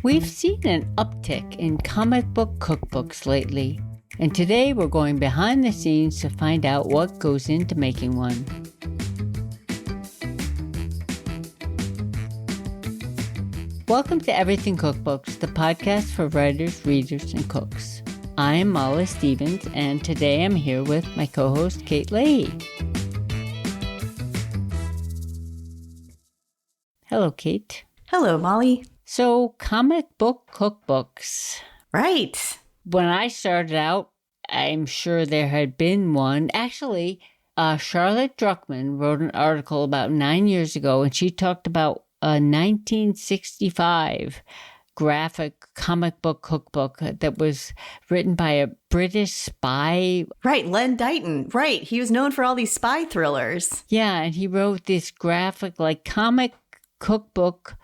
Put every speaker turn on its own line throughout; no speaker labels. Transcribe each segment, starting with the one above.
We've seen an uptick in comic book cookbooks lately, and today we're going behind the scenes to find out what goes into making one. Welcome to Everything Cookbooks, the podcast for writers, readers, and cooks. I am Molly Stevens, and today I'm here with my co-host, Kate Leahy. Hello, Kate.
Hello, Molly.
So, comic book cookbooks.
Right.
When I started out, I'm sure there had been one. Actually, Charlotte Druckmann wrote an article about 9 years ago, and she talked about a 1965 graphic comic book cookbook that was written by a British spy.
Right, Len Deighton. Right. He was known for all these spy thrillers.
Yeah, and he wrote this graphic, comic cookbook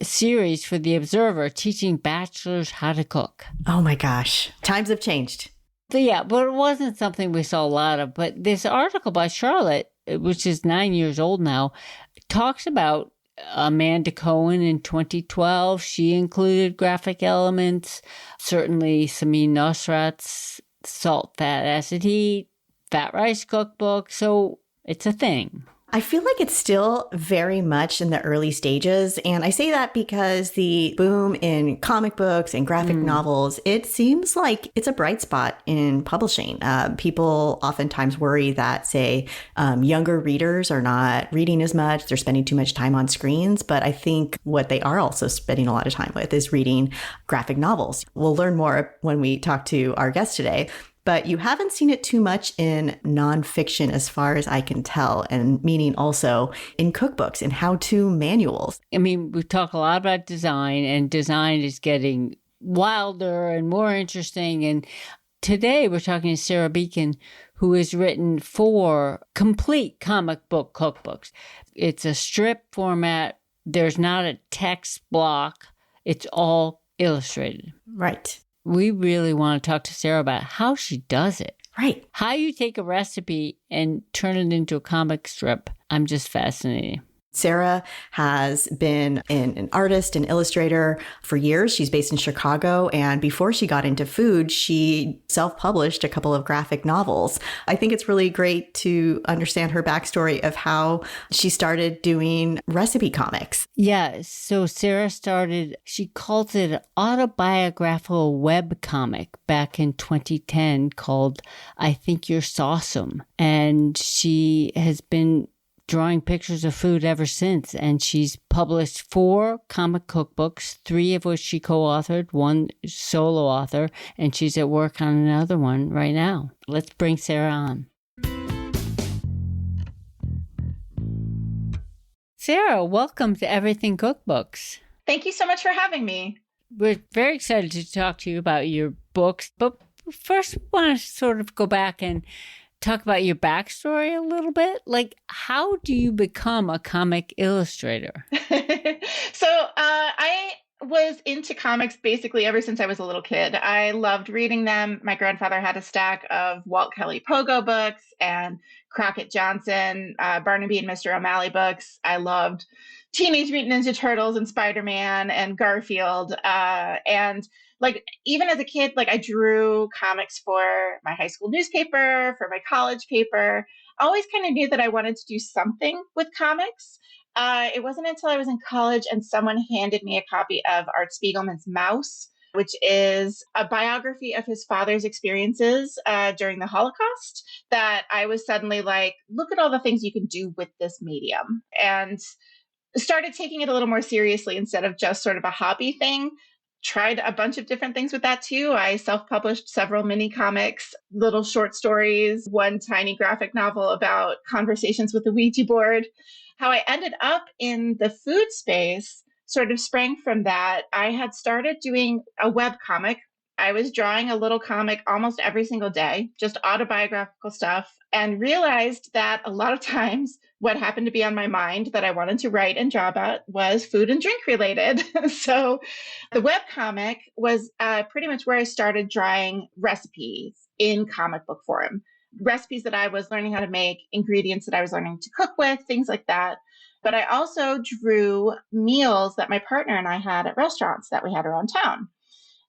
series for the Observer, teaching bachelors how to cook.
Oh my gosh. Times have changed.
So yeah, but it wasn't something we saw a lot of. But this article by Charlotte, which is 9 years old now, talks about Amanda Cohen in 2012. She included graphic elements. Certainly Samin Nosrat's Salt, Fat, Acid, Heat, Fat Rice Cookbook. So it's a thing.
I feel like it's still very much in the early stages. And I say that because the boom in comic books and graphic novels, it seems like it's a bright spot in publishing. People oftentimes worry that, say, younger readers are not reading as much. They're spending too much time on screens. But I think what they are also spending a lot of time with is reading graphic novels. We'll learn more when we talk to our guest today. But you haven't seen it too much in nonfiction as far as I can tell, and meaning also in cookbooks and how-to manuals.
I mean, we talk a lot about design, and design is getting wilder and more interesting. And today we're talking to Sarah Becan, who has written 4 complete comic book cookbooks. It's a strip format. There's not a text block. It's all illustrated.
Right.
We really want to talk to Sarah about how she does it.
Right.
How you take a recipe and turn it into a comic strip. I'm just fascinated.
Sarah has been an artist and illustrator for years. She's based in Chicago. And before she got into food, she self-published a couple of graphic novels. I think it's really great to understand her backstory of how she started doing recipe comics.
Yeah. So Sarah started, she calls it an autobiographical web comic back in 2010 called I Think You're Sawsome. And she has been drawing pictures of food ever since, and she's published 4 comic cookbooks, 3 of which she co-authored, 1 solo author, and she's at work on another one right now. Let's bring Sarah on. Sarah, welcome to Everything Cookbooks.
Thank you so much for having me.
We're very excited to talk to you about your books, but first we want to sort of go back and talk about your backstory a little bit. How do you become a comic illustrator?
So I was into comics basically ever since I was a little kid. I loved reading them. My grandfather had a stack of Walt Kelly Pogo books and Crockett Johnson, Barnaby and Mr. O'Malley books. I loved Teenage Mutant Ninja Turtles and Spider-Man and Garfield. And even as a kid, I drew comics for my high school newspaper, for my college paper. I always kind of knew that I wanted to do something with comics. It wasn't until I was in college and someone handed me a copy of Art Spiegelman's Mouse, which is a biography of his father's experiences during the Holocaust, that I was suddenly like, look at all the things you can do with this medium, and started taking it a little more seriously instead of just sort of a hobby thing. Tried a bunch of different things with that too. I self-published several mini comics, little short stories, 1 tiny graphic novel about conversations with the Ouija board. How I ended up in the food space sort of sprang from that. I had started doing a web comic. I was drawing a little comic almost every single day, just autobiographical stuff, and realized that a lot of times what happened to be on my mind that I wanted to write and draw about was food and drink related. So the web comic was pretty much where I started drawing recipes in comic book form. Recipes that I was learning how to make, ingredients that I was learning to cook with, things like that. but I also drew meals that my partner and I had at restaurants that we had around town.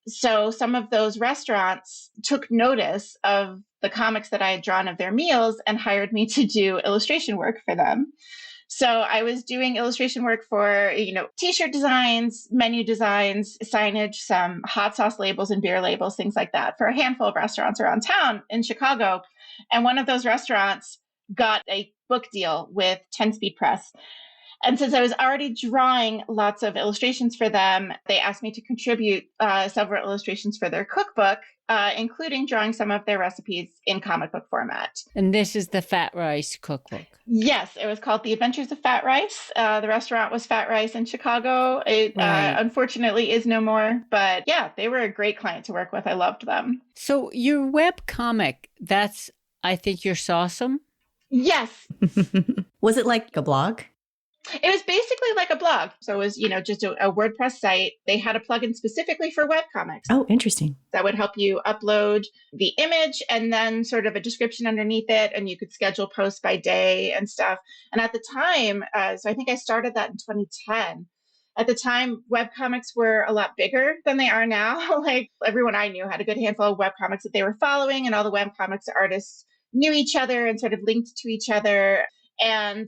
So some of those restaurants took notice of the comics that I had drawn of their meals and hired me to do illustration work for them. So I was doing illustration work for, t-shirt designs, menu designs, signage, some hot sauce labels and beer labels, things like that for a handful of restaurants around town in Chicago. And one of those restaurants got a book deal with 10 Speed Press. And since I was already drawing lots of illustrations for them, they asked me to contribute several illustrations for their cookbook, including drawing some of their recipes in comic book format.
And this is the Fat Rice cookbook.
Yes, it was called The Adventures of Fat Rice. The restaurant was Fat Rice in Chicago. It unfortunately is no more. But yeah, they were a great client to work with. I loved them.
So your web comic, that's I Think You're Sawsome?
Yes.
Was it like a blog?
It was basically like a blog. So it was, just a WordPress site. They had a plugin specifically for webcomics.
Oh, interesting.
That would help you upload the image and then sort of a description underneath it. And you could schedule posts by day and stuff. And at the time, so I think I started that in 2010. At the time, webcomics were a lot bigger than they are now. Like everyone I knew had a good handful of webcomics that they were following, and all the webcomics artists knew each other and sort of linked to each other. And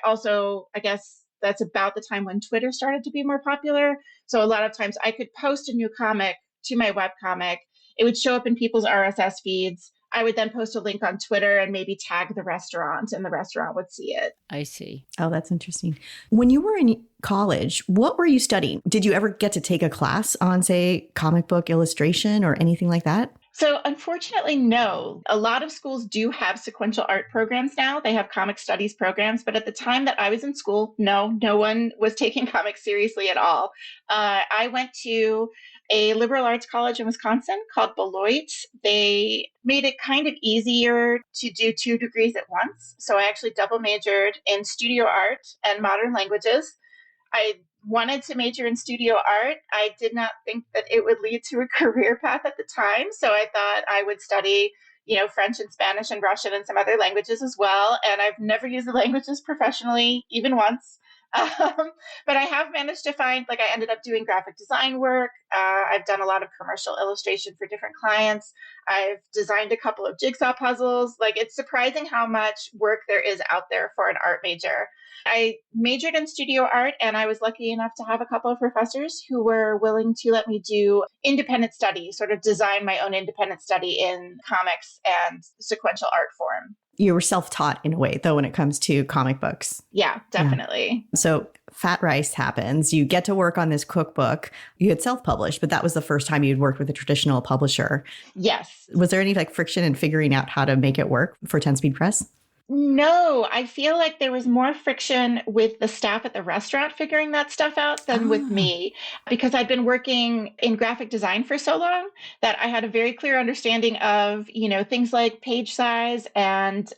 also, I guess that's about the time when Twitter started to be more popular. So a lot of times I could post a new comic to my webcomic. It would show up in people's RSS feeds. I would then post a link on Twitter and maybe tag the restaurant, and the restaurant would see it.
I see.
Oh, that's interesting. When you were in college, what were you studying? Did you ever get to take a class on, say, comic book illustration or anything like that?
So unfortunately, no. A lot of schools do have sequential art programs now. They have comic studies programs. But at the time that I was in school, no one was taking comics seriously at all. I went to a liberal arts college in Wisconsin called Beloit. They made it kind of easier to do 2 degrees at once. So I actually double majored in studio art and modern languages. I wanted to major in studio art. I did not think that it would lead to a career path at the time. So I thought I would study, French and Spanish and Russian and some other languages as well. And I've never used the languages professionally, even once. But I have managed to find, I ended up doing graphic design work. I've done a lot of commercial illustration for different clients. I've designed a couple of jigsaw puzzles. It's surprising how much work there is out there for an art major. I majored in studio art, and I was lucky enough to have a couple of professors who were willing to let me do independent study, sort of design my own independent study in comics and sequential art form.
You were self-taught in a way, though, when it comes to comic books.
Yeah, definitely.
Yeah. So Fat Rice happens. You get to work on this cookbook. You had self-published, but that was the first time you'd worked with a traditional publisher.
Yes.
Was there any friction in figuring out how to make it work for 10 Speed Press?
No, I feel like there was more friction with the staff at the restaurant figuring that stuff out than with me, because I'd been working in graphic design for so long that I had a very clear understanding of, things like page size and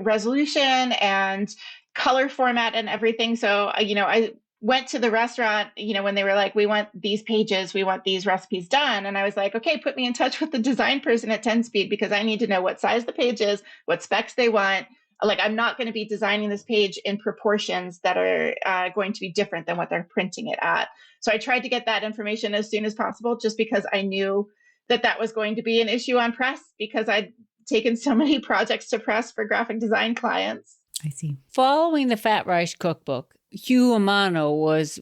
resolution and color format and everything. So, I went to the restaurant, when they were like, we want these pages, we want these recipes done. And I was like, okay, put me in touch with the design person at 10 Speed, because I need to know what size the page is, what specs they want. I'm not going to be designing this page in proportions that are going to be different than what they're printing it at. So I tried to get that information as soon as possible, just because I knew that was going to be an issue on press, because I'd taken so many projects to press for graphic design clients.
I see.
Following the Fat Rice cookbook, Hugh Amano was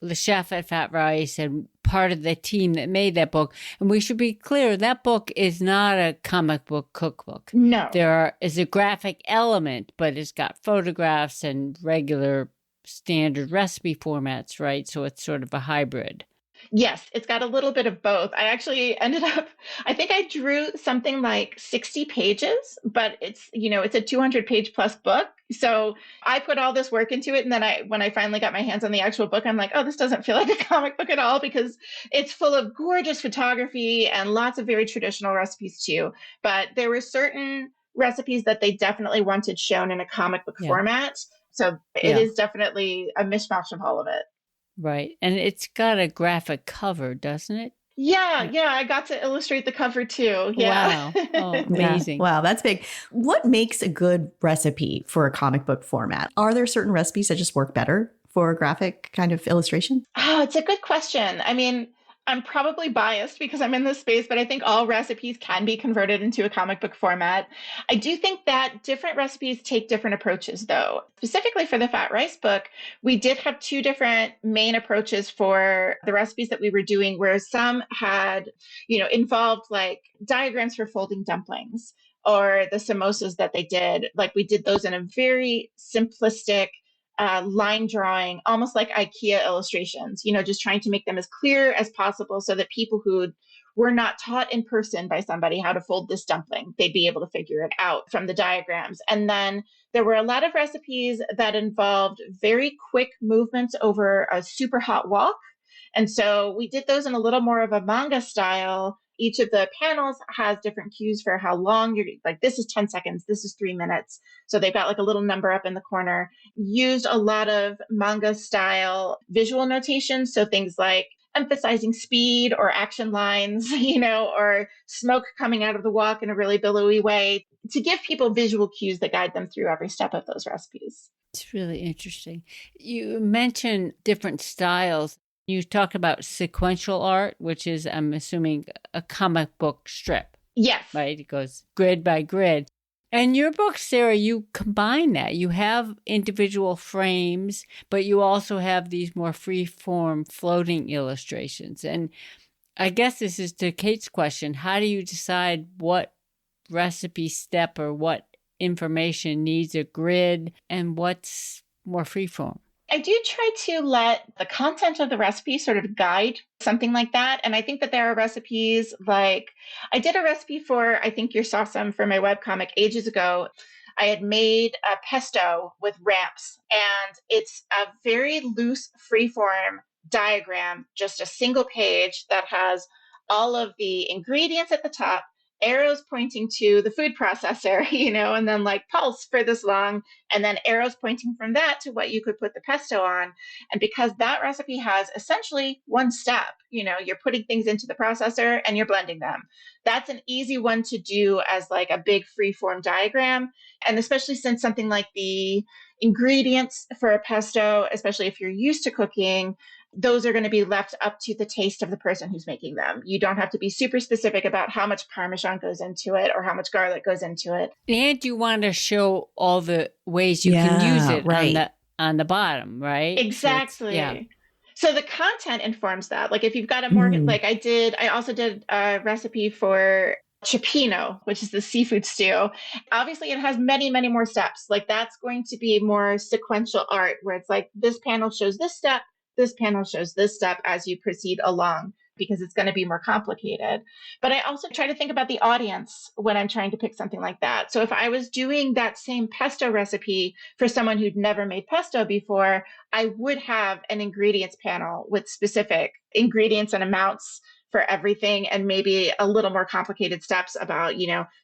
the chef at Fat Rice and part of the team that made that book. And we should be clear, that book is not a comic book cookbook.
No.
There is a graphic element, but it's got photographs and regular standard recipe formats, right? So it's sort of a hybrid.
Yes, it's got a little bit of both. I actually I think I drew something like 60 pages, but it's a 200-page plus book. So I put all this work into it. And then when I finally got my hands on the actual book, I'm like, oh, this doesn't feel like a comic book at all, because it's full of gorgeous photography and lots of very traditional recipes too. But there were certain recipes that they definitely wanted shown in a comic book format. So it is definitely a mishmash of all of it.
Right. And it's got a graphic cover, doesn't it?
Yeah, yeah, I got to illustrate the cover too. Yeah.
Wow. Oh,
Yeah.
amazing.
Wow, that's big. What makes a good recipe for a comic book format? Are there certain recipes that just work better for graphic kind of illustration?
Oh, it's a good question. I mean, I'm probably biased because I'm in this space, but I think all recipes can be converted into a comic book format. I do think that different recipes take different approaches, though. Specifically for the Fat Rice book, we did have two different main approaches for the recipes that we were doing, where some had, involved like diagrams for folding dumplings or the samosas that they did. Like we did those in a very simplistic line drawing, almost like IKEA illustrations, just trying to make them as clear as possible so that people who were not taught in person by somebody how to fold this dumpling, they'd be able to figure it out from the diagrams. And then there were a lot of recipes that involved very quick movements over a super hot wok. And so we did those in a little more of a manga style. Each of the panels has different cues for how long you're like, this is 10 seconds, this is 3 minutes. So they've got like a little number up in the corner. Used a lot of manga style visual notation. So things like emphasizing speed or action lines, or smoke coming out of the wok in a really billowy way to give people visual cues that guide them through every step of those recipes.
It's really interesting. You mentioned different styles. You talk about sequential art, which is, I'm assuming, a comic book strip.
Yes.
Right? It goes grid by grid. And your book, Sarah, you combine that. You have individual frames, but you also have these more free-form floating illustrations. And I guess this is to Kate's question. How do you decide what recipe step or what information needs a grid and what's more free-form?
I do try to let the content of the recipe sort of guide something like that. And I think that there are recipes like I did a recipe for I Think You're Sawsome for my webcomic ages ago. I had made a pesto with ramps, and it's a very loose freeform diagram, just a single page that has all of the ingredients at the top, arrows pointing to the food processor, and then like pulse for this long, and then arrows pointing from that to what you could put the pesto on. And because that recipe has essentially one step, you're putting things into the processor and you're blending them. That's an easy one to do as like a big free-form diagram. And especially since something like the ingredients for a pesto, especially if you're used to cooking, those are going to be left up to the taste of the person who's making them. You don't have to be super specific about how much Parmesan goes into it or how much garlic goes into it.
And you want to show all the ways you can use it on the bottom, right?
Exactly. So the content informs that. Like if you've got a more, like I also did a recipe for cioppino, which is the seafood stew. Obviously, it has many, many more steps. Like that's going to be more sequential art where it's like this panel shows this step, this panel shows this step as you proceed along, because it's going to be more complicated. But I also try to think about the audience when I'm trying to pick something like that. So if I was doing that same pesto recipe for someone who'd never made pesto before, I would have an ingredients panel with specific ingredients and amounts for everything, and maybe a little more complicated steps about,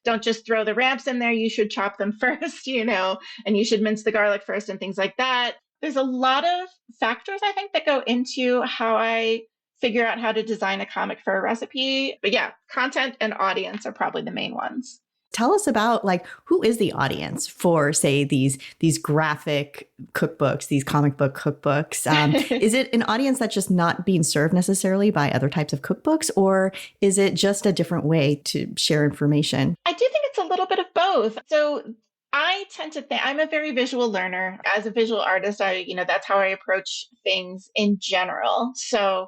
don't just throw the ramps in there, you should chop them first, and you should mince the garlic first and things like that. There's a lot of factors, I think, that go into how I figure out how to design a comic for a recipe. But yeah, content and audience are probably the main ones.
Tell us about who is the audience for, say, these graphic cookbooks, these comic book cookbooks? Is it an audience that's just not being served necessarily by other types of cookbooks, or is it just a different way to share information?
I do think it's a little bit of both. So I tend to think I'm a very visual learner. As a visual artist, that's how I approach things in general. So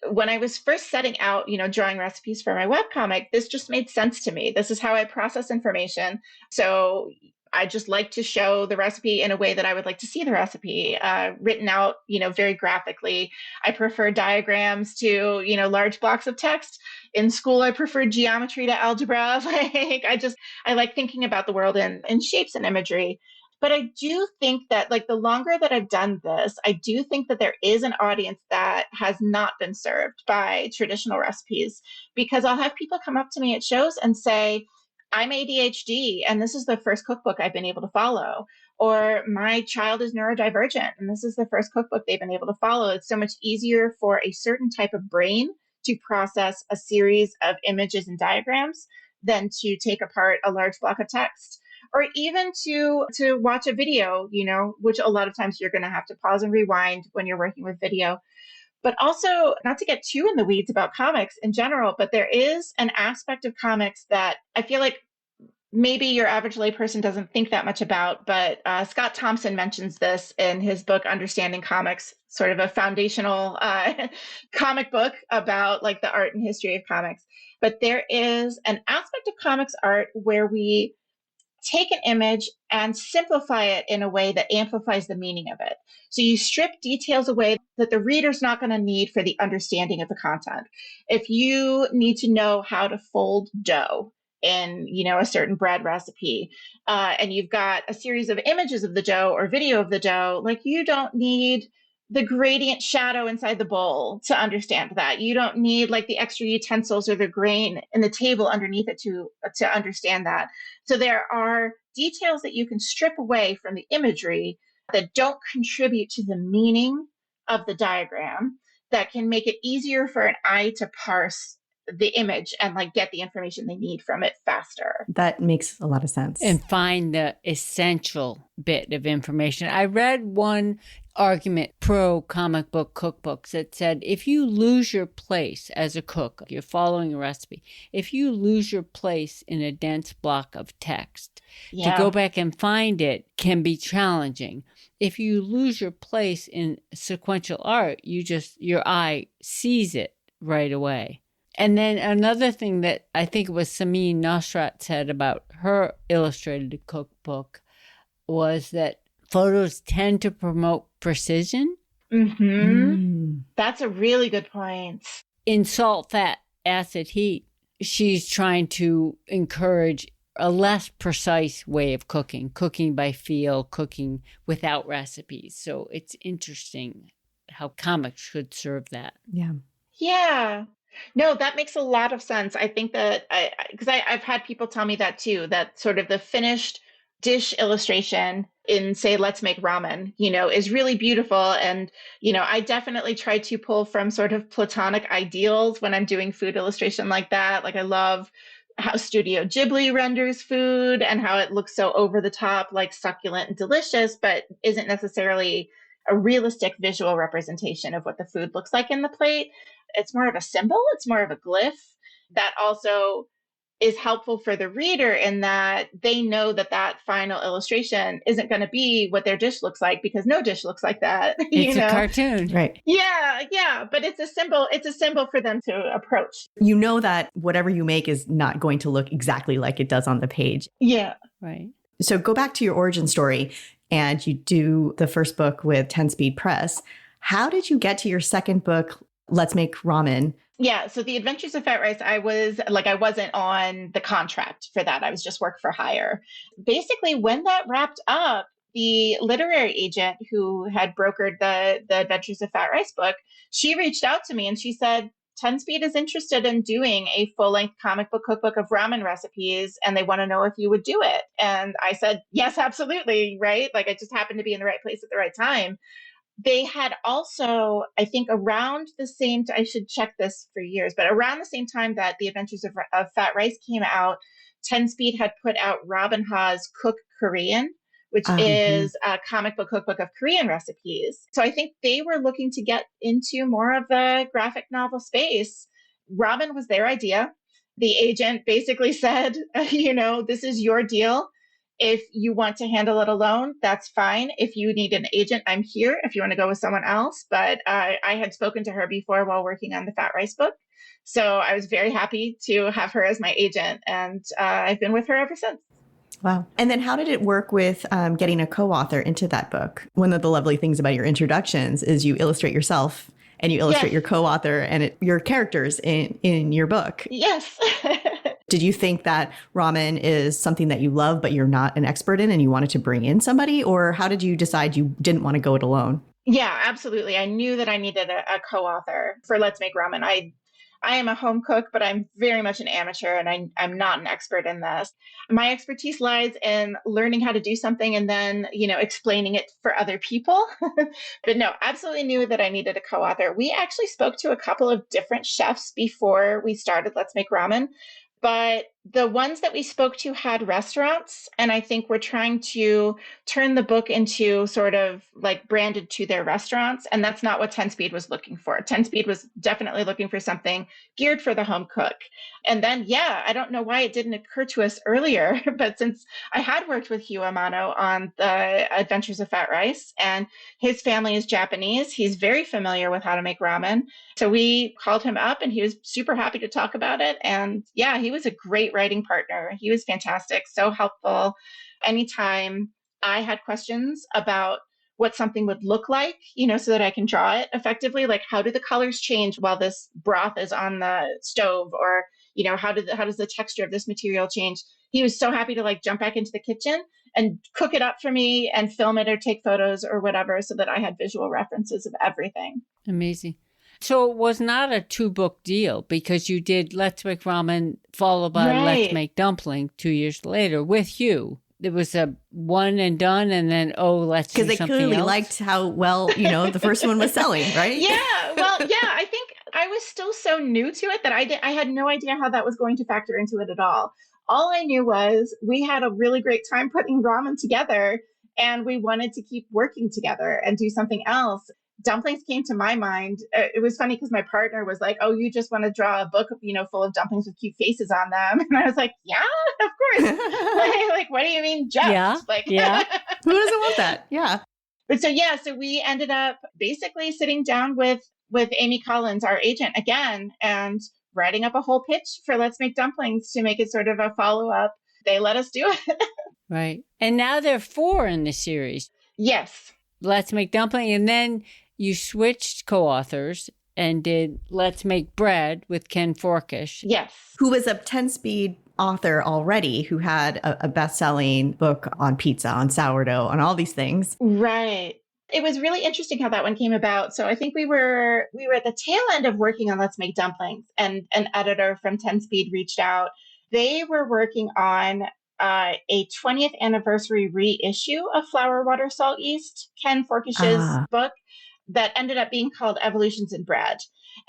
when I was first setting out, drawing recipes for my webcomic, this just made sense to me. This is how I process information. So I just like to show the recipe in a way that I would like to see the recipe written out, very graphically. I prefer diagrams to, large blocks of text. In school, I preferred geometry to algebra. I like thinking about the world in shapes and imagery. But I do think that the longer that I've done this, I do think that there is an audience that has not been served by traditional recipes, because I'll have people come up to me at shows and say, I'm ADHD and this is the first cookbook I've been able to follow. Or my child is neurodivergent and this is the first cookbook they've been able to follow. It's so much easier for a certain type of brain to process a series of images and diagrams than to take apart a large block of text, or even to watch a video, which a lot of times you're going to have to pause and rewind when you're working with video. But also, not to get too in the weeds about comics in general, but there is an aspect of comics that I feel like maybe your average layperson doesn't think that much about, but Scott Thompson mentions this in his book, Understanding Comics, sort of a foundational comic book about like the art and history of comics. But there is an aspect of comics art where we take an image and simplify it in a way that amplifies the meaning of it. So you strip details away that the reader's not going to need for the understanding of the content. If you need to know how to fold dough in, a certain bread recipe, and you've got a series of images of the dough or video of the dough, like you don't need the gradient shadow inside the bowl to understand that. You don't need like the extra utensils or the grain in the table underneath it to understand that. So there are details that you can strip away from the imagery that don't contribute to the meaning of the diagram, that can make it easier for an eye to parse the image and like get the information they need from it faster.
That makes a lot of sense.
And find the essential bit of information. I read one argument pro comic book cookbooks that said if you lose your place as a cook, you're following a recipe, if you lose your place in a dense block of text, to go back and find it can be challenging. If you lose your place in sequential art, your eye sees it right away. And then another thing that I think it was Samin Nosrat said about her illustrated cookbook was that photos tend to promote precision.
That's a really good point.
In Salt, Fat, Acid, Heat, she's trying to encourage a less precise way of cooking by feel, cooking without recipes. So it's interesting how comics could serve that.
Yeah. No, that makes a lot of sense. I think that because I've had people tell me that too, that sort of the finished dish illustration in, say, Let's Make Ramen, is really beautiful. And, I definitely try to pull from sort of platonic ideals when I'm doing food illustration like that. Like I love how Studio Ghibli renders food and how it looks so over the top, like succulent and delicious, but isn't necessarily a realistic visual representation of what the food looks like in the plate. It's more of a symbol. It's more of a glyph that also is helpful for the reader in that they know that final illustration isn't going to be what their dish looks like, because no dish looks like that.
It's a cartoon.
Right.
Yeah. But it's a symbol. It's a symbol for them to approach.
You know that whatever you make is not going to look exactly like it does on the page.
Yeah.
Right.
So go back to your origin story, and you do the first book with 10 Speed Press. How did you get to your second book, Let's Make Ramen?
Yeah. So The Adventures of Fat Rice, I wasn't on the contract for that. I was just work for hire. Basically, when that wrapped up, the literary agent who had brokered the Adventures of Fat Rice book, she reached out to me and she said, 10 Speed is interested in doing a full-length comic book cookbook of ramen recipes, and they want to know if you would do it. And I said, yes, absolutely. Right. Like I just happened to be in the right place at the right time. They had also, I think around the same, I should check this for years, but around the same time that The Adventures of Fat Rice came out, 10 Speed had put out Robin Ha's Cook Korean, which is a comic book cookbook of Korean recipes. So I think they were looking to get into more of the graphic novel space. Robin was their idea. The agent basically said, this is your deal. If you want to handle it alone, that's fine. If you need an agent, I'm here if you want to go with someone else. But I had spoken to her before while working on the Fat Rice book. So I was very happy to have her as my agent. And I've been with her ever since.
Wow. And then how did it work with getting a co-author into that book? One of the lovely things about your introductions is you illustrate yourself and you illustrate your co-author and your characters in your book.
Yes.
Did you think that ramen is something that you love, but you're not an expert in and you wanted to bring in somebody? Or how did you decide you didn't want to go it alone?
Yeah, absolutely. I knew that I needed a co-author for Let's Make Ramen. I am a home cook, but I'm very much an amateur and I'm not an expert in this. My expertise lies in learning how to do something and then, explaining it for other people. But no, absolutely knew that I needed a co-author. We actually spoke to a couple of different chefs before we started Let's Make Ramen. But the ones that we spoke to had restaurants, and I think we're trying to turn the book into sort of like branded to their restaurants. And that's not what 10 Speed was looking for. 10 Speed was definitely looking for something geared for the home cook. And then, I don't know why it didn't occur to us earlier, but since I had worked with Hugh Amano on the Adventures of Fat Rice, and his family is Japanese, he's very familiar with how to make ramen. So we called him up and he was super happy to talk about it. And he was a great writing partner. He was fantastic, so helpful. Anytime I had questions about what something would look like, so that I can draw it effectively, like how do the colors change while this broth is on the stove, or, how does the texture of this material change? He was so happy to like jump back into the kitchen and cook it up for me and film it or take photos or whatever, so that I had visual references of everything.
Amazing. So it was not a 2-book deal, because you did Let's Make Ramen followed by Let's Make Dumpling 2 years later with Hugh. It was a one and done, and then, let's do something else.
Because they clearly liked how well, the first one was selling, right?
I think I was still so new to it that I had no idea how that was going to factor into it at all. All I knew was we had a really great time putting ramen together, and we wanted to keep working together and do something else. Dumplings came to my mind. It was funny because my partner was like, "Oh, you just want to draw a book, full of dumplings with cute faces on them?" And I was like, "Yeah, of course." like, what do you mean, just?
Yeah.
Who doesn't want that? Yeah.
But so we ended up basically sitting down with Amy Collins, our agent, again, and writing up a whole pitch for Let's Make Dumplings to make it sort of a follow-up. They let us do it.
Right. And now there are 4 in the series.
Yes.
Let's Make Dumpling. And then you switched co-authors and did Let's Make Bread with Ken Forkish.
Yes.
Who was a 10-speed author already, who had a best-selling book on pizza, on sourdough, on all these things.
Right. It was really interesting how that one came about. So I think we were at the tail end of working on Let's Make Dumplings, and an editor from 10 Speed reached out. They were working on a 20th anniversary reissue of Flour, Water, Salt, Yeast, Ken Forkish's book, that ended up being called Evolutions in Bread.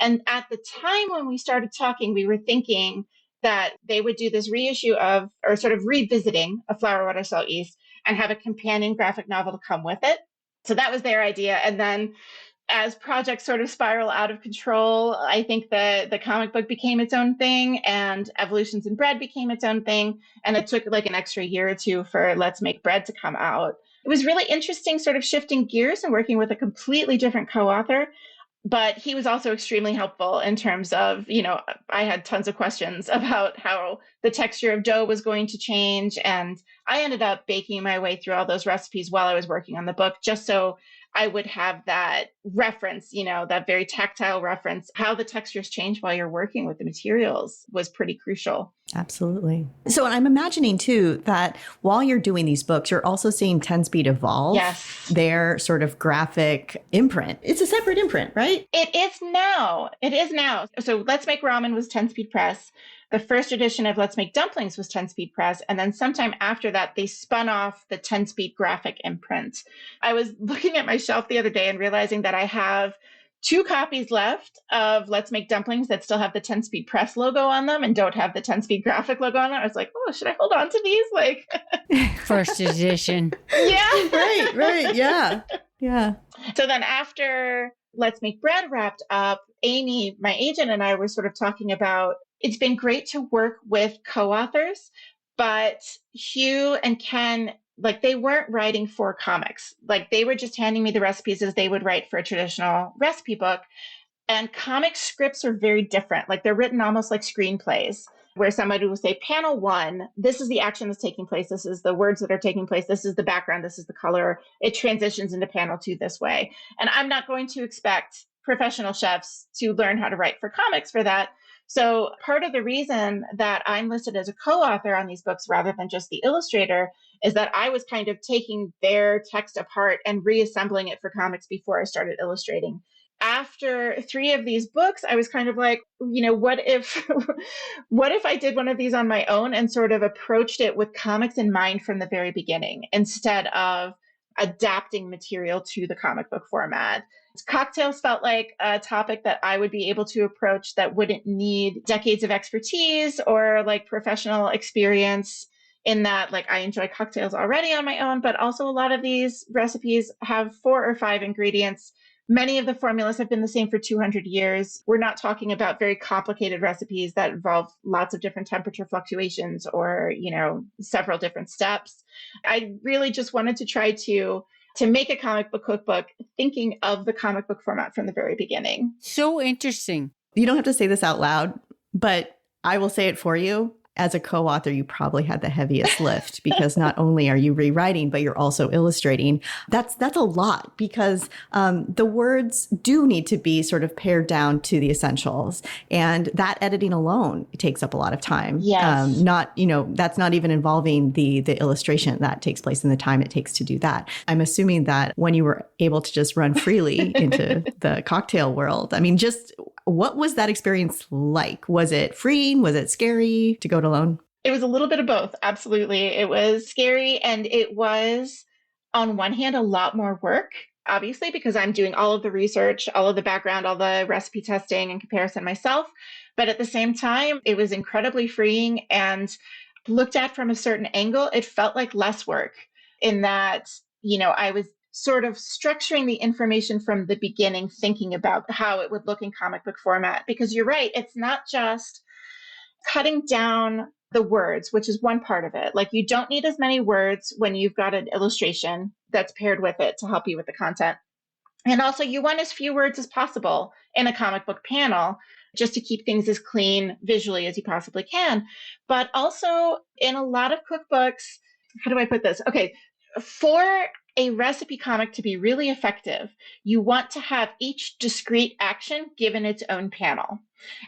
And at the time when we started talking, we were thinking that they would do this reissue of, or sort of revisiting, of Flour, Water, Salt, Yeast, and have a companion graphic novel to come with it. So that was their idea. And then as projects sort of spiral out of control, I think the comic book became its own thing, and Evolutions in Bread became its own thing. And it took like an extra year or two for Let's Make Bread to come out. It was really interesting sort of shifting gears and working with a completely different co-author. But he was also extremely helpful in terms of, I had tons of questions about how the texture of dough was going to change. And I ended up baking my way through all those recipes while I was working on the book, just so I would have that reference, that very tactile reference. How the textures change while you're working with the materials was pretty crucial.
Absolutely. So, and I'm imagining too that while you're doing these books, you're also seeing 10 Speed evolve.
Yes.
Their sort of graphic imprint. It's a separate imprint, right?
It is now. So Let's Make Ramen was 10 Speed Press. The first edition of Let's Make Dumplings was 10 Speed Press. And then sometime after that, they spun off the 10 Speed graphic imprint. I was looking at my shelf the other day and realizing that I have 2 copies left of Let's Make Dumplings that still have the 10 Speed Press logo on them and don't have the 10 Speed graphic logo on them. I was like, oh, should I hold on to these? Like,
first edition.
Yeah.
Right. Yeah.
So then after Let's Make Bread wrapped up, Amy, my agent, and I were sort of talking about, it's been great to work with co-authors, but Hugh and Ken, like, they weren't writing for comics. Like, they were just handing me the recipes as they would write for a traditional recipe book. And comic scripts are very different. Like, they're written almost like screenplays, where somebody will say, panel 1, this is the action that's taking place. This is the words that are taking place. This is the background. This is the color. It transitions into panel 2 this way. And I'm not going to expect professional chefs to learn how to write for comics for that. So part of the reason that I'm listed as a co-author on these books rather than just the illustrator is that I was kind of taking their text apart and reassembling it for comics before I started illustrating. after 3 of these books, I was kind of like, what if what if I did one of these on my own and sort of approached it with comics in mind from the very beginning instead of adapting material to the comic book format. Cocktails felt like a topic that I would be able to approach that wouldn't need decades of expertise or like professional experience, in that like I enjoy cocktails already on my own, but also a lot of these recipes have 4 or 5 ingredients. Many of the formulas have been the same for 200 years. We're not talking about very complicated recipes that involve lots of different temperature fluctuations or, several different steps. I really just wanted to try to make a comic book cookbook thinking of the comic book format from the very beginning.
So interesting.
You don't have to say this out loud, but I will say it for you. As a co-author, you probably had the heaviest lift because not only are you rewriting, but you're also illustrating. That's a lot because the words do need to be sort of pared down to the essentials. And that editing alone takes up a lot of time.
Yes.
That's not even involving the illustration that takes place in the time it takes to do that. I'm assuming that when you were able to just run freely into the cocktail world, I mean, just what was that experience like? Was it freeing? Was it scary to go it alone?
It was a little bit of both. Absolutely. It was scary. And it was, on one hand, a lot more work, obviously, because I'm doing all of the research, all of the background, all the recipe testing and comparison myself. But at the same time, it was incredibly freeing, and looked at from a certain angle, it felt like less work in that, I was sort of structuring the information from the beginning, thinking about how it would look in comic book format. Because you're right, it's not just cutting down the words, which is one part of it. Like, you don't need as many words when you've got an illustration that's paired with it to help you with the content. And also, you want as few words as possible in a comic book panel, just to keep things as clean visually as you possibly can. But also, in a lot of cookbooks, how do I put this? Okay, for a recipe comic to be really effective, you want to have each discrete action given its own panel.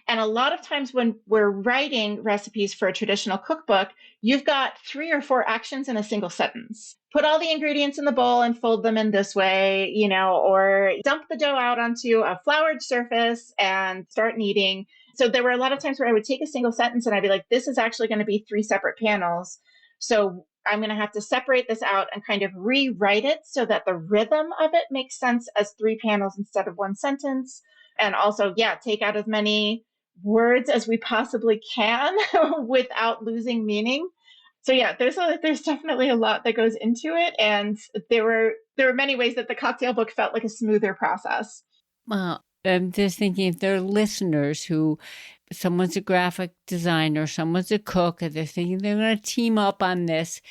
And a lot of times when we're writing recipes for a traditional cookbook, you've got 3 or 4 actions in a single sentence. Put all the ingredients in the bowl and fold them in this way, or dump the dough out onto a floured surface and start kneading. So there were a lot of times where I would take a single sentence and I'd be like, this is actually going to be 3 separate panels. So I'm going to have to separate this out and kind of rewrite it so that the rhythm of it makes sense as 3 panels instead of 1 sentence. And also, take out as many words as we possibly can without losing meaning. So there's definitely a lot that goes into it. And there were many ways that the cocktail book felt like a smoother process.
Well, I'm just thinking, if there are listeners who, someone's a graphic designer, someone's a cook, and they're thinking they're going to team up on this,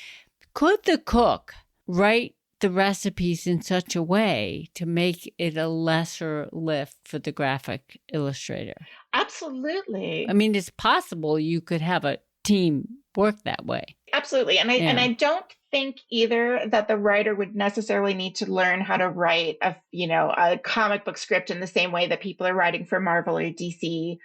could the cook write the recipes in such a way to make it a lesser lift for the graphic illustrator?
Absolutely.
I mean, it's possible you could have a team work that way.
Absolutely. And I don't think either that the writer would necessarily need to learn how to write a comic book script in the same way that people are writing for Marvel or DC.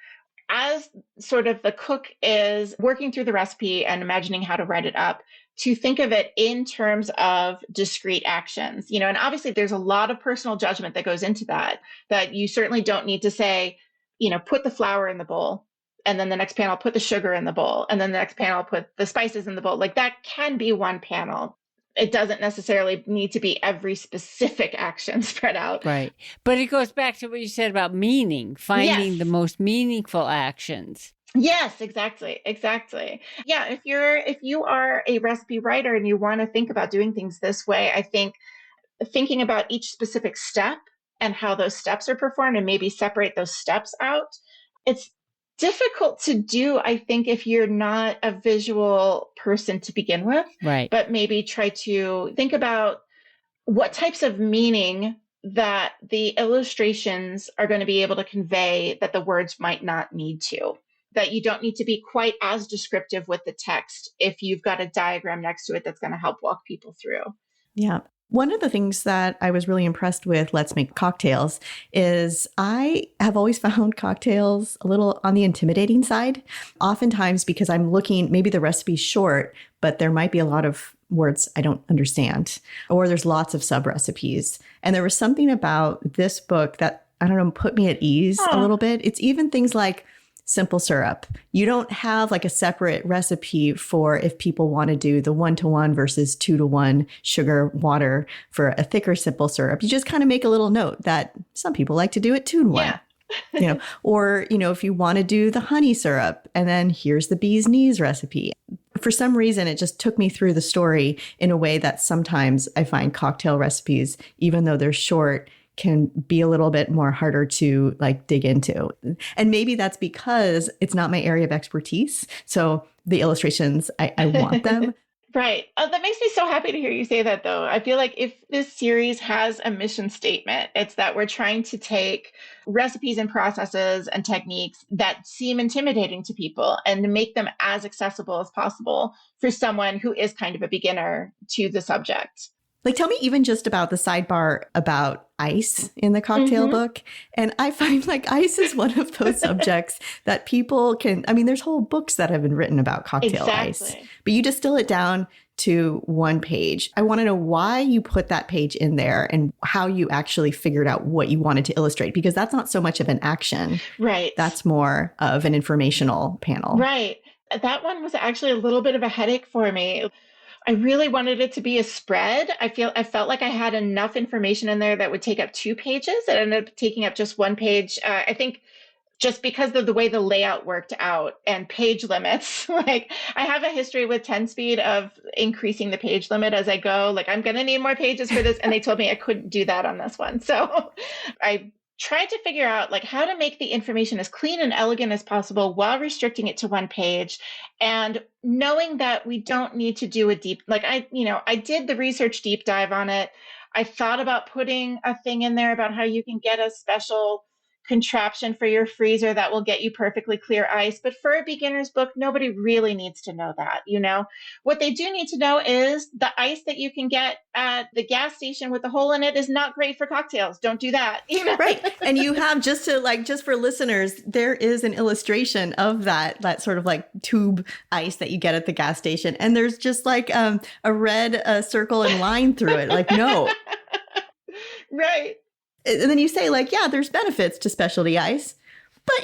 As sort of the cook is working through the recipe and imagining how to write it up, to think of it in terms of discrete actions, and obviously there's a lot of personal judgment that goes into that you certainly don't need to say, put the flour in the bowl, and then the next panel, put the sugar in the bowl, and then the next panel, put the spices in the bowl. Like, that can be one panel. It doesn't necessarily need to be every specific action spread out. Right.
But it goes back to what you said about meaning, finding the most meaningful actions.
Yes, exactly. Yeah, if you are a recipe writer and you want to think about doing things this way, I think thinking about each specific step and how those steps are performed and maybe separate those steps out. It's difficult to do, I think, if you're not a visual person to begin with.
Right.
But maybe try to think about what types of meaning that the illustrations are going to be able to convey that the words might not need to. That you don't need to be quite as descriptive with the text if you've got a diagram next to it that's going to help walk people through.
Yeah. One of the things that I was really impressed with Let's Make Cocktails is I have always found cocktails a little on the intimidating side, oftentimes because I'm looking, maybe the recipe's short, but there might be a lot of words I don't understand, or there's lots of sub recipes. And there was something about this book that I don't know, put me at ease a
Oh.
little bit. It's even things like simple syrup. You don't have like a separate recipe for if people want to do the 1-to-1 versus 2-to-1 sugar water for a thicker simple syrup. You just kind of make a little note that some people like to do it 2-to-1.
Yeah.
Or, if you want to do the honey syrup, and then here's the bee's knees recipe. For some reason, it just took me through the story in a way that sometimes I find cocktail recipes, even though they're short, can be a little bit more harder to like dig into. And maybe that's because it's not my area of expertise. So the illustrations, I want them.
Right. That makes me so happy to hear you say that, though. I feel like if this series has a mission statement, it's that we're trying to take recipes and processes and techniques that seem intimidating to people and make them as accessible as possible for someone who is kind of a beginner to the subject.
Like, tell me even just about the sidebar about ice in the cocktail book. And I find like ice is one of those subjects that people can, I mean, there's whole books that have been written about cocktail ice, but you distill it down to one page. I want to know why you put that page in there and how you actually figured out what you wanted to illustrate, because that's not so much of an action.
Right.
That's more of an informational panel.
Right. That one was actually a little bit of a headache for me. I really wanted it to be a spread. I felt like I had enough information in there that would take up 2 pages. It ended up taking up just 1 page. I think just because of the way the layout worked out and page limits. Like, I have a history with 10 speed of increasing the page limit as I go. Like, I'm going to need more pages for this. And they told me I couldn't do that on this one. So I tried to figure out like how to make the information as clean and elegant as possible while restricting it to 1 page, and knowing that we don't need to do a deep, like I did the research deep dive on it. I thought about putting a thing in there about how you can get a special contraption for your freezer that will get you perfectly clear ice. But for a beginner's book, nobody really needs to know that. What they do need to know is the ice that you can get at the gas station with the hole in it is not great for cocktails. Don't do that.
Right. And you have just for listeners, there is an illustration of that sort of like tube ice that you get at the gas station. And there's just like a red circle and line through it. Like, no.
Right.
And then you say like, yeah, there's benefits to specialty ice, but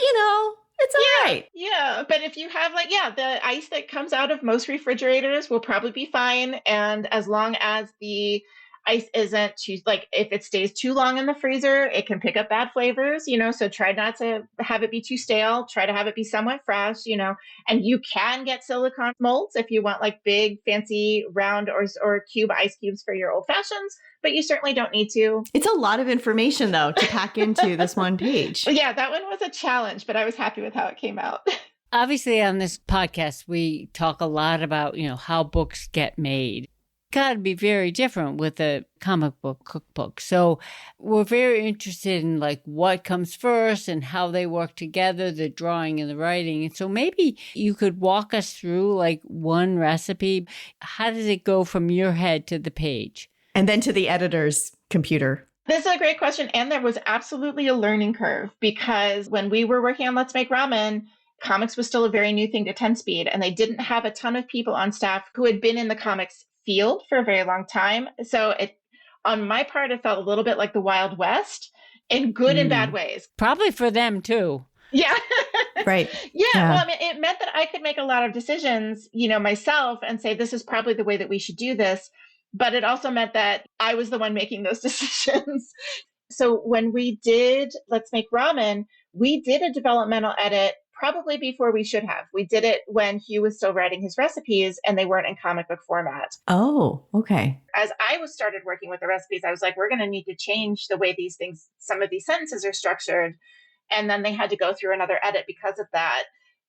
it's all right.
Yeah. But if you have the ice that comes out of most refrigerators will probably be fine. And as long as the ice isn't too, like if it stays too long in the freezer, it can pick up bad flavors, so try not to have it be too stale, try to have it be somewhat fresh, and you can get silicone molds if you want like big, fancy round or cube ice cubes for your old fashions, but you certainly don't need to.
It's a lot of information though to pack into this one page.
Yeah, that one was a challenge, but I was happy with how it came out.
Obviously on this podcast, we talk a lot about, how books get made. Got to be very different with a comic book cookbook. So we're very interested in like what comes first and how they work together, the drawing and the writing. And so maybe you could walk us through like one recipe. How does it go from your head to the page?
And then to the editor's computer.
This is a great question. And there was absolutely a learning curve, because when we were working on Let's Make Ramen, comics was still a very new thing to 10 speed. And they didn't have a ton of people on staff who had been in the comics field for a very long time. So on my part, it felt a little bit like the Wild West in good and bad ways.
Probably for them too.
Yeah.
Right.
Yeah. Well, I mean, it meant that I could make a lot of decisions, myself and say, this is probably the way that we should do this. But it also meant that I was the one making those decisions. So when we did Let's Make Ramen, we did a developmental edit probably before we should have. We did it when Hugh was still writing his recipes and they weren't in comic book format.
Oh, okay.
As I started working with the recipes, I was like, we're going to need to change the way some of these sentences are structured. And then they had to go through another edit because of that.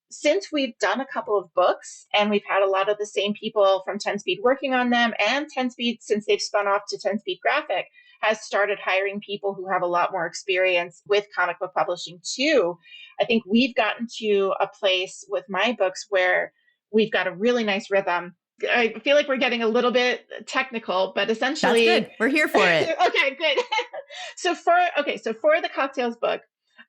Since we've done a couple of books and we've had a lot of the same people from 10 Speed working on them, and 10 Speed, since they've spun off to 10 Speed Graphic, has started hiring people who have a lot more experience with comic book publishing too. I think we've gotten to a place with my books where we've got a really nice rhythm. I feel like we're getting a little bit technical, but essentially...
That's good. We're here for it.
Okay, good. So for the cocktails book,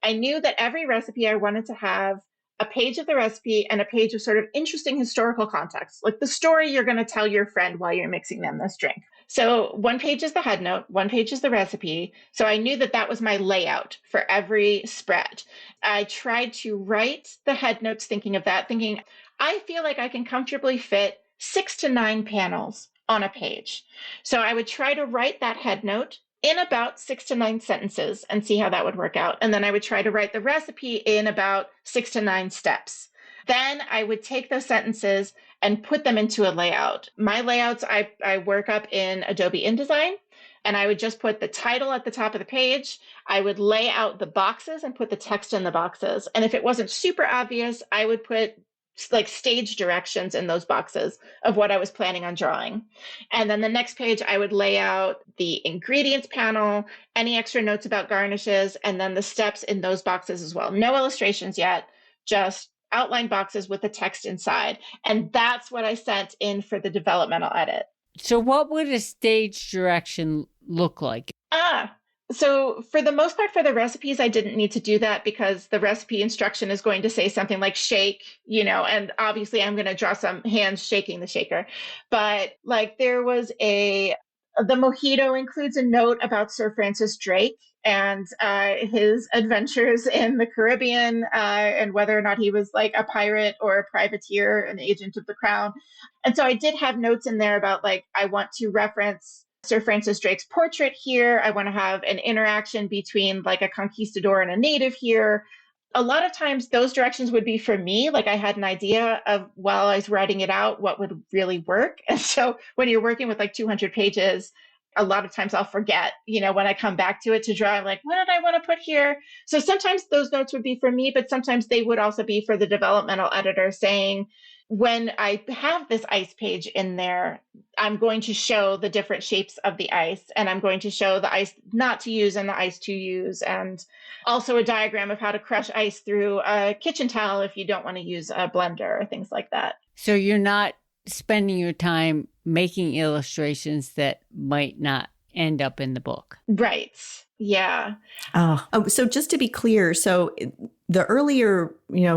I knew that every recipe I wanted to have a page of the recipe and a page of sort of interesting historical context, like the story you're going to tell your friend while you're mixing them this drink. So one page is the head note, one page is the recipe. So I knew that that was my layout for every spread. I tried to write the head notes thinking of that, thinking, I feel like I can comfortably fit 6 to 9 panels on a page. So I would try to write that head note in about 6 to 9 sentences and see how that would work out. And then I would try to write the recipe in about 6 to 9 steps. Then I would take those sentences and put them into a layout. My layouts, I work up in Adobe InDesign, and I would just put the title at the top of the page. I would lay out the boxes and put the text in the boxes. And if it wasn't super obvious, I would put like stage directions in those boxes of what I was planning on drawing. And then the next page, I would lay out the ingredients panel, any extra notes about garnishes, and then the steps in those boxes as well. No illustrations yet, just outline boxes with the text inside. And that's what I sent in for the developmental edit.
So what would a stage direction look like?
So for the most part, for the recipes, I didn't need to do that because the recipe instruction is going to say something like shake, and obviously I'm going to draw some hands shaking the shaker. But like there was the mojito includes a note about Sir Francis Drake and his adventures in the Caribbean and whether or not he was like a pirate or a privateer, an agent of the crown. And so I did have notes in there about like, I want to reference Sir Francis Drake's portrait here. I want to have an interaction between like a conquistador and a native here. A lot of times those directions would be for me. Like I had an idea of while I was writing it out, what would really work. And so when you're working with like 200 pages, a lot of times I'll forget, when I come back to it to draw, I'm like, what did I want to put here? So sometimes those notes would be for me, but sometimes they would also be for the developmental editor saying, when I have this ice page in there, I'm going to show the different shapes of the ice, and I'm going to show the ice not to use and the ice to use, and also a diagram of how to crush ice through a kitchen towel if you don't want to use a blender or things like that.
So you're not spending your time making illustrations that might not end up in the book.
Right. Yeah.
So just to be clear, so the earlier,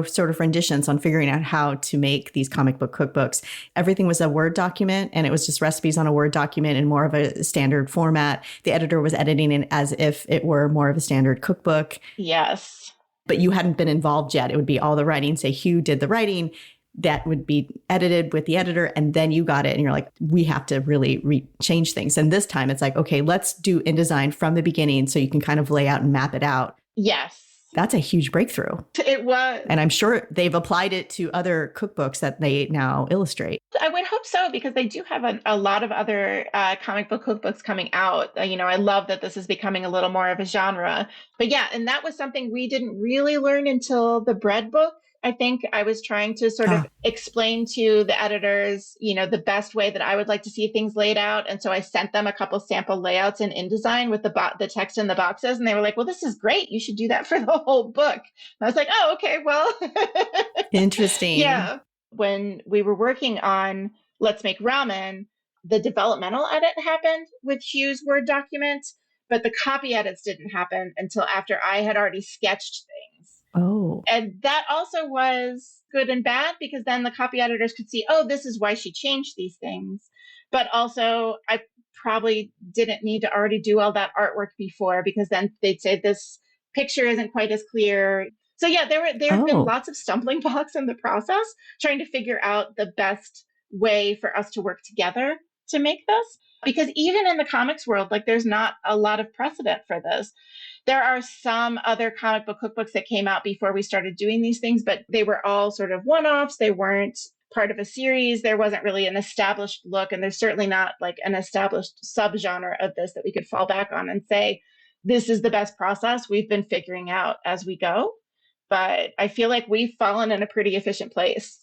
sort of renditions on figuring out how to make these comic book cookbooks, everything was a Word document and it was just recipes on a Word document in more of a standard format. The editor was editing it as if it were more of a standard cookbook.
Yes.
But you hadn't been involved yet. It would be all the writing. Say Hugh did the writing. That would be edited with the editor, and then you got it and you're like, we have to really change things. And this time it's like, okay, let's do InDesign from the beginning so you can kind of lay out and map it out.
Yes.
That's a huge breakthrough.
It was.
And I'm sure they've applied it to other cookbooks that they now illustrate.
I would hope so, because they do have a lot of other comic book cookbooks coming out. I love that this is becoming a little more of a genre. But yeah, and that was something we didn't really learn until the bread book. I think I was trying to sort of explain to the editors, the best way that I would like to see things laid out. And so I sent them a couple sample layouts in InDesign with the text in the boxes. And they were like, well, this is great. You should do that for the whole book. And I was like, oh, okay, well.
Interesting.
Yeah. When we were working on Let's Make Ramen, the developmental edit happened with Hugh's Word document, but the copy edits didn't happen until after I had already sketched things.
Oh.
And that also was good and bad, because then the copy editors could see, oh, this is why she changed these things. But also, I probably didn't need to already do all that artwork before, because then they'd say this picture isn't quite as clear. So yeah, there have been lots of stumbling blocks in the process, trying to figure out the best way for us to work together to make this. Because even in the comics world, like there's not a lot of precedent for this. There are some other comic book cookbooks that came out before we started doing these things, but they were all sort of one-offs. They weren't part of a series. There wasn't really an established look, and there's certainly not like an established subgenre of this that we could fall back on and say, this is the best process we've been figuring out as we go. But I feel like we've fallen in a pretty efficient place.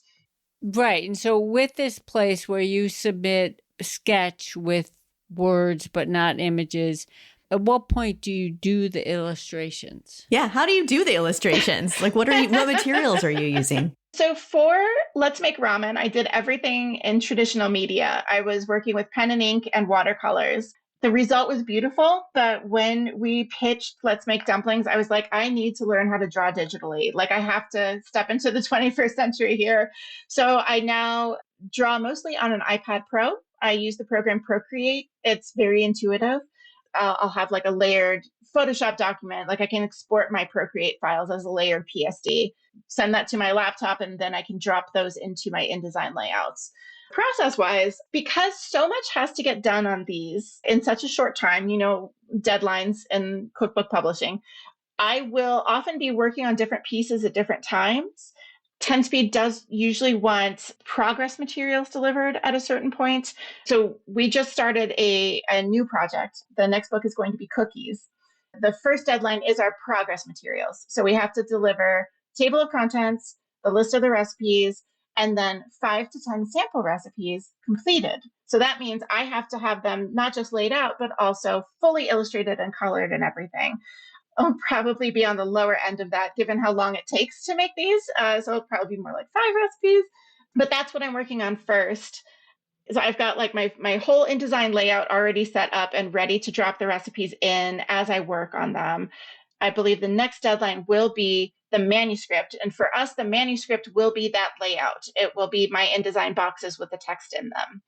Right. And so with this place where you submit a sketch with words but not images, at what point do you do the illustrations?
Yeah. How do you do the illustrations? Like what materials are you using?
So for Let's Make Ramen, I did everything in traditional media. I was working with pen and ink and watercolors. The result was beautiful, but when we pitched Let's Make Dumplings, I was like, I need to learn how to draw digitally. Like I have to step into the 21st century here. So I now draw mostly on an iPad Pro I use the program Procreate. It's very intuitive. I'll have like a layered Photoshop document. Like I can export my Procreate files as a layered PSD, send that to my laptop, and then I can drop those into my InDesign layouts. Process wise, because so much has to get done on these in such a short time, deadlines in cookbook publishing, I will often be working on different pieces at different times. 10-Speed does usually want progress materials delivered at a certain point. So we just started a new project. The next book is going to be cookies. The first deadline is our progress materials. So we have to deliver table of contents, the list of the recipes, and then 5 to 10 sample recipes completed. So that means I have to have them not just laid out, but also fully illustrated and colored and everything. I'll probably be on the lower end of that given how long it takes to make these. So it'll probably be more like 5 recipes, but that's what I'm working on first. So I've got like my whole InDesign layout already set up and ready to drop the recipes in as I work on them. I believe the next deadline will be the manuscript. And for us, the manuscript will be that layout. It will be my InDesign boxes with the text in them.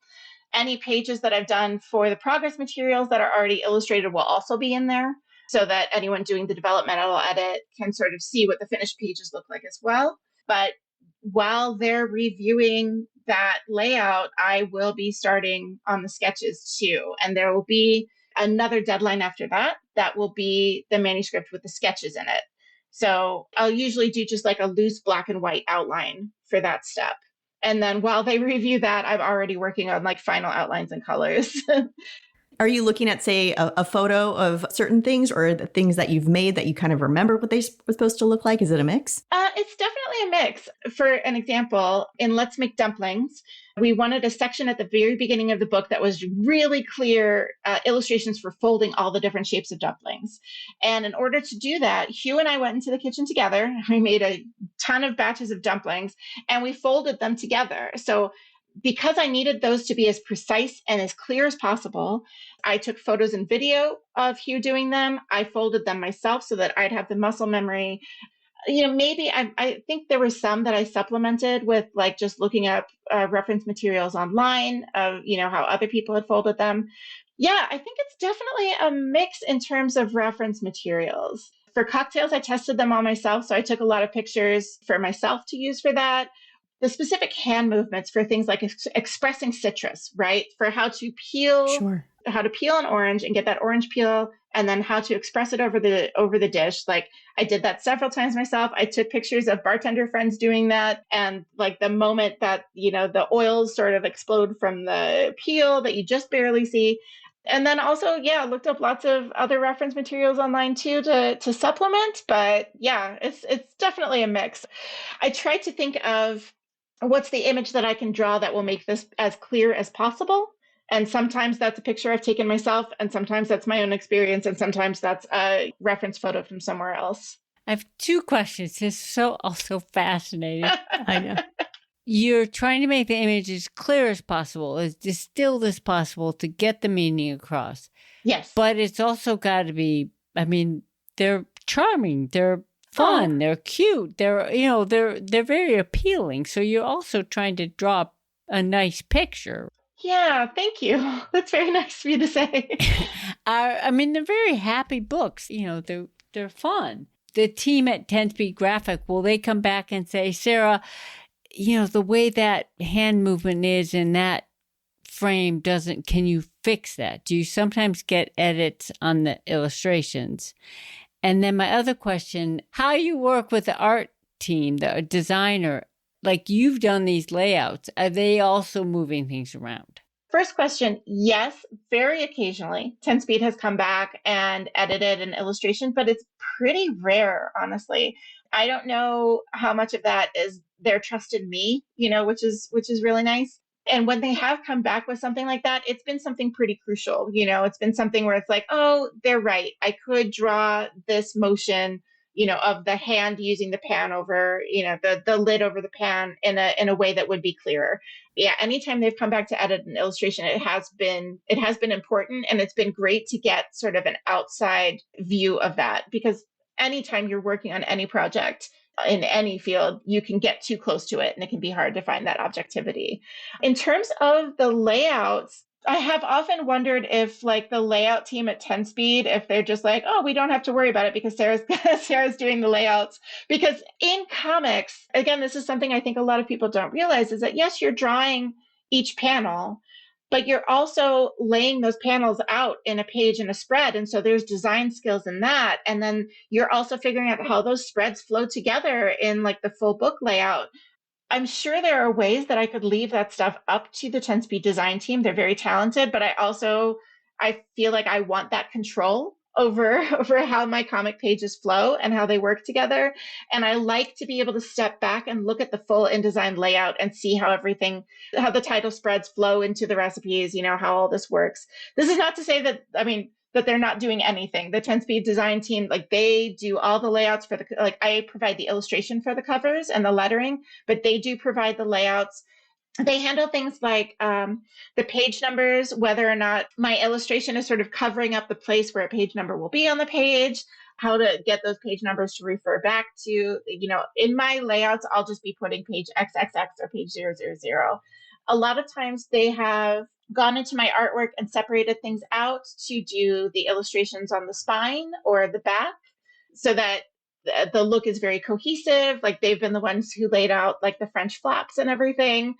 Any pages that I've done for the progress materials that are already illustrated will also be in there, so that anyone doing the developmental edit can sort of see what the finished pages look like as well. But while they're reviewing that layout, I will be starting on the sketches too. And there will be another deadline after that. That will be the manuscript with the sketches in it. So I'll usually do just like a loose black and white outline for that step. And then while they review that, I'm already working on like final outlines and colors.
Are you looking at, say, a photo of certain things or the things that you've made that you kind of remember what they were supposed to look like? Is it a mix?
It's definitely a mix. For an example, in Let's Make Dumplings, we wanted a section at the very beginning of the book that was really clear illustrations for folding all the different shapes of dumplings. And in order to do that, Hugh and I went into the kitchen together. We made a ton of batches of dumplings and we folded them together. So because I needed those to be as precise and as clear as possible, I took photos and video of Hugh doing them. I folded them myself so that I'd have the muscle memory. Maybe I think there were some that I supplemented with like just looking up reference materials online of, how other people had folded them. Yeah, I think it's definitely a mix in terms of reference materials. For cocktails, I tested them all myself. So I took a lot of pictures for myself to use for that. The specific hand movements for things like expressing citrus, right? For how to peel, how to peel an orange and get that orange peel, and then how to express it over the dish. Like I did that several times myself. I took pictures of bartender friends doing that, and like the moment that the oils sort of explode from the peel that you just barely see. And then also, looked up lots of other reference materials online too to supplement. But yeah, it's definitely a mix. I try to think of what's the image that I can draw that will make this as clear as possible. And sometimes that's a picture I've taken myself, and sometimes that's my own experience, and sometimes that's a reference photo from somewhere else.
I have 2 questions. This is also fascinating.
I know.
You're trying to make the image as clear as possible, as distilled as possible to get the meaning across.
Yes.
But it's also got to be, they're charming, they're fun, they're cute, they're very appealing. So you're also trying to draw a nice picture.
Yeah, thank you. That's very nice for you to say.
They're very happy books. They're fun. The team at 10-Speed Graphic, will they come back and say, Sarah, the way that hand movement is in that frame can you fix that? Do you sometimes get edits on the illustrations? And then my other question, how you work with the art team, the designer, like you've done these layouts, are they also moving things around?
First question, yes, very occasionally. 10-Speed has come back and edited an illustration, but it's pretty rare, honestly. I don't know how much of that is their trust in me, which is really nice. And when they have come back with something like that, it's been something pretty crucial. It's been something where it's like, oh, they're right. I could draw this motion, of the hand using the pan over, the lid over the pan in a way that would be clearer. Yeah. Anytime they've come back to edit an illustration, it has been important, and it's been great to get sort of an outside view of that, because anytime you're working on any project, in any field, you can get too close to it and it can be hard to find that objectivity. In terms of the layouts, I have often wondered if like the layout team at 10 Speed, if they're just like, oh, we don't have to worry about it because Sarah's doing the layouts. Because in comics, again, this is something I think a lot of people don't realize, is that yes, you're drawing each panel, but you're also laying those panels out in a page and a spread. And so there's design skills in that. And then you're also figuring out how those spreads flow together in like the full book layout. I'm sure there are ways that I could leave that stuff up to the 10 Speed design team. They're very talented, but I feel like I want that control over how my comic pages flow and how they work together. And I like to be able to step back and look at the full InDesign layout and see how the title spreads flow into the recipes, how all this works. This is not to say that they're not doing anything. The 10 Speed design team, like they do all the layouts I provide the illustration for the covers and the lettering, but they do provide the layouts. They handle things like the page numbers, whether or not my illustration is sort of covering up the place where a page number will be on the page, how to get those page numbers to refer back to, in my layouts, I'll just be putting page XXX or page 000. A lot of times they have gone into my artwork and separated things out to do the illustrations on the spine or the back so that the look is very cohesive. Like they've been the ones who laid out like the French flaps and everything.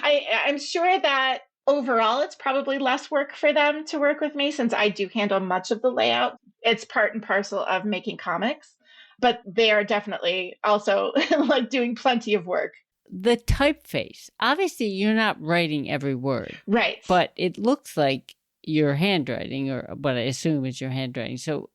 I'm sure that overall it's probably less work for them to work with me since I do handle much of the layout. It's part and parcel of making comics, but they are definitely also like doing plenty of work.
The typeface, obviously you're not writing every word.
Right.
But it looks like your handwriting, or what I assume is your handwriting. So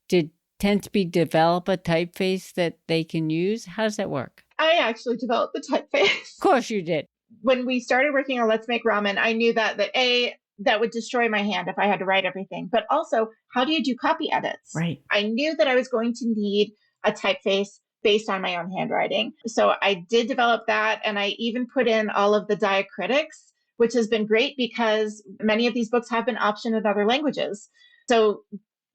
did 10 Speed develop a typeface that they can use? How does that work?
I actually developed the typeface.
Of course you did.
When we started working on Let's Make Ramen, I knew that would destroy my hand if I had to write everything. But also, how do you do copy edits?
Right.
I knew that I was going to need a typeface based on my own handwriting. So I did develop that. And I even put in all of the diacritics, which has been great because many of these books have been optioned in other languages. So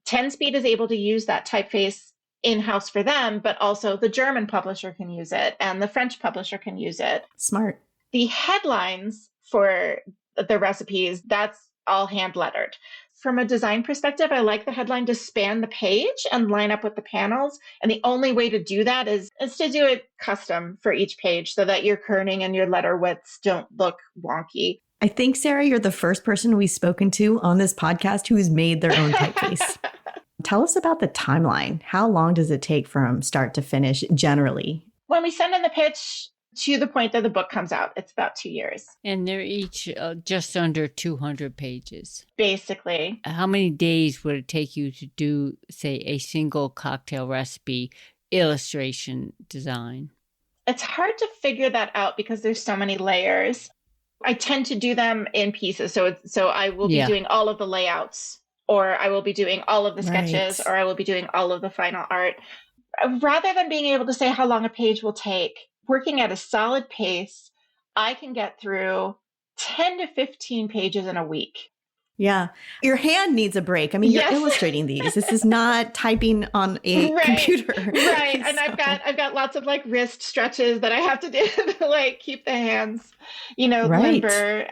10 Speed is able to use that typeface in-house for them, but also the German publisher can use it and the French publisher can use it.
Smart.
The headlines for the recipes, that's all hand lettered. From a design perspective, I like the headline to span the page and line up with the panels. And the only way to do that is to do it custom for each page so that your kerning and your letter widths don't look wonky.
I think, Sarah, you're the first person we've spoken to on this podcast who's made their own typeface. Tell us about the timeline. How long does it take from start to finish generally?
When we send in the pitch to the point that the book comes out, it's about 2 years.
And they're each just under 200 pages.
Basically.
How many days would it take you to do, say, a single cocktail recipe illustration design?
It's hard to figure that out because there's so many layers. I tend to do them in pieces. So I will be doing all of the layouts, or I will be doing all of the sketches, or I will be doing all of the final art. Rather than being able to say how long a page will take, working at a solid pace, I can get through 10 to 15 pages in a week.
Yeah. Your hand needs a break. I mean, you're illustrating these. This is not typing on a computer.
Right. And I've got lots of like wrist stretches that I have to do to like keep the hands, limber,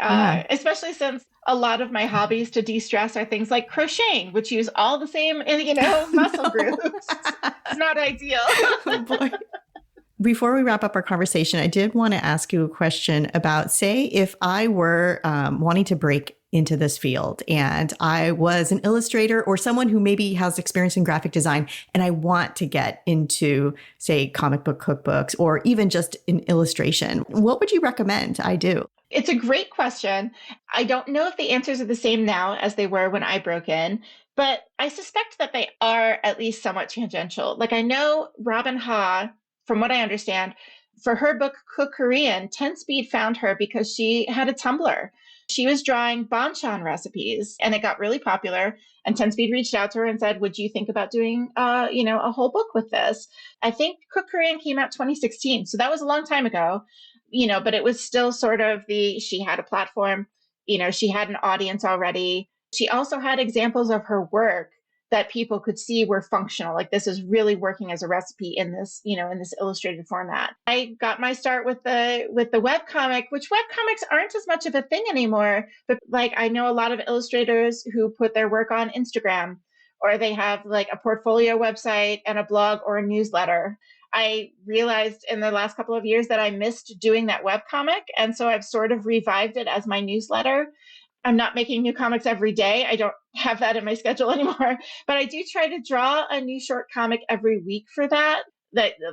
especially since a lot of my hobbies to de-stress are things like crocheting, which use all the same, muscle groups. It's not ideal.
Oh, boy. Before we wrap up our conversation, I did want to ask you a question about, say, if I were wanting to break into this field and I was an illustrator or someone who maybe has experience in graphic design and I want to get into, say, comic book cookbooks or even just in illustration, what would you recommend I do?
It's a great question. I don't know if the answers are the same now as they were when I broke in, but I suspect that they are at least somewhat tangential. Like I know Robin Ha, from what I understand, for her book, Cook Korean, 10 Speed found her because she had a Tumblr. She was drawing banchan recipes and it got really popular. And 10 Speed reached out to her and said, would you think about doing, a whole book with this? I think Cook Korean came out 2016. So that was a long time ago, but it was still sort of she had a platform, she had an audience already. She also had examples of her work that people could see were functional. Like this is really working as a recipe in this, in this illustrated format. I got my start with the webcomic, which webcomics aren't as much of a thing anymore. But like I know a lot of illustrators who put their work on Instagram, or they have like a portfolio website and a blog or a newsletter. I realized in the last couple of years that I missed doing that webcomic. And so I've sort of revived it as my newsletter. I'm not making new comics every day. I don't have that in my schedule anymore, but I do try to draw a new short comic every week for that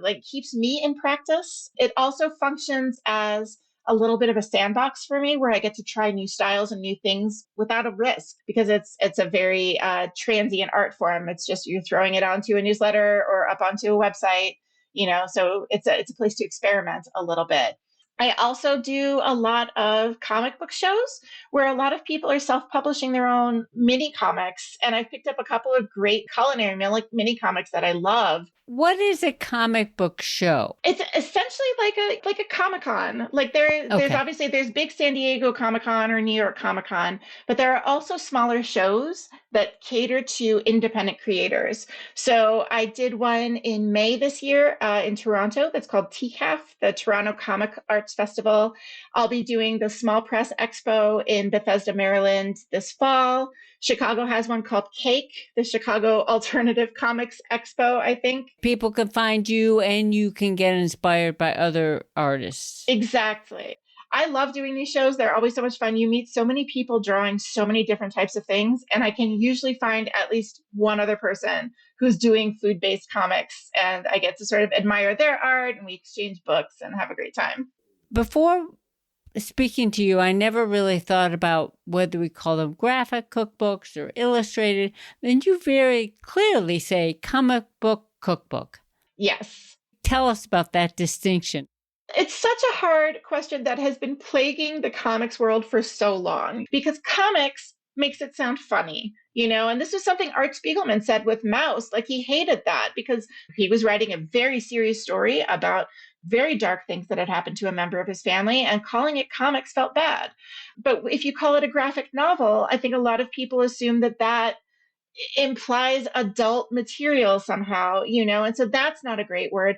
like keeps me in practice. It also functions as a little bit of a sandbox for me where I get to try new styles and new things without a risk, because it's a very transient art form. It's just you're throwing it onto a newsletter or up onto a website, so it's a place to experiment a little bit. I also do a lot of comic book shows where a lot of people are self-publishing their own mini comics. And I've picked up a couple of great culinary mini comics that I love.
What is a comic book show?
It's essentially like a Comic-Con. Like there's obviously there's big San Diego Comic-Con or New York Comic-Con, but there are also smaller shows that cater to independent creators. So I did one in May this year in Toronto that's called TCAF, the Toronto Comic Arts Festival. I'll be doing the Small Press Expo in Bethesda, Maryland this fall. Chicago has one called Cake, the Chicago Alternative Comics Expo, I think.
People can find you and you can get inspired by other artists.
Exactly. I love doing these shows. They're always so much fun. You meet so many people drawing so many different types of things. And I can usually find at least one other person who's doing food-based comics. And I get to sort of admire their art, and we exchange books and have a great time.
Before speaking to you, I never really thought about whether we call them graphic cookbooks or illustrated. Then you very clearly say comic book cookbook.
Yes.
Tell us about that distinction.
It's such a hard question that has been plaguing the comics world for so long, because comics makes it sound funny, and this was something Art Spiegelman said with Mouse. Like he hated that because he was writing a very serious story about very dark things that had happened to a member of his family, and calling it comics felt bad. But if you call it a graphic novel, I think a lot of people assume that implies adult material somehow, and so that's not a great word.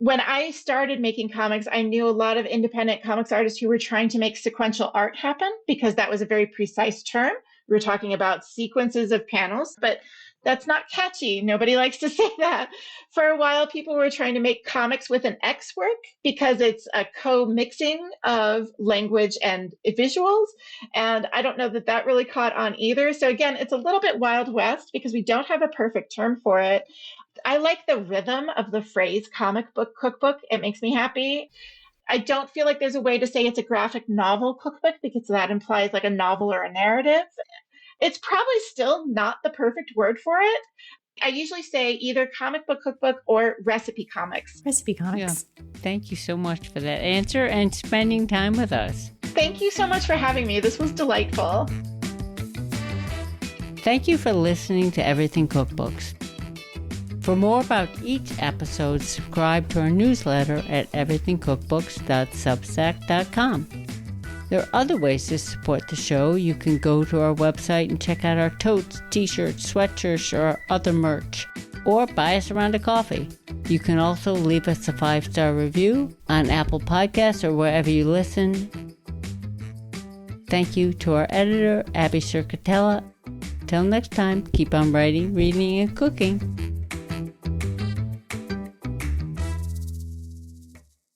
When I started making comics, I knew a lot of independent comics artists who were trying to make sequential art happen, because that was a very precise term. We were talking about sequences of panels, but that's not catchy. Nobody likes to say that. For a while, people were trying to make comics with an X work because it's a co-mixing of language and visuals. And I don't know that really caught on either. So again, it's a little bit Wild West because we don't have a perfect term for it. I like the rhythm of the phrase comic book cookbook. It makes me happy. I don't feel like there's a way to say it's a graphic novel cookbook because that implies like a novel or a narrative. It's probably still not the perfect word for it. I usually say either comic book cookbook or recipe comics.
Recipe comics.
Yeah. Thank you so much for that answer and spending time with us.
Thank you so much for having me. This was delightful.
Thank you for listening to Everything Cookbooks. For more about each episode, subscribe to our newsletter at everythingcookbooks.substack.com. There are other ways to support the show. You can go to our website and check out our totes, t-shirts, sweatshirts, or our other merch, or buy us a round of coffee. You can also leave us a 5-star review on Apple Podcasts or wherever you listen. Thank you to our editor, Abby Circatella. Till next time, keep on writing, reading, and cooking.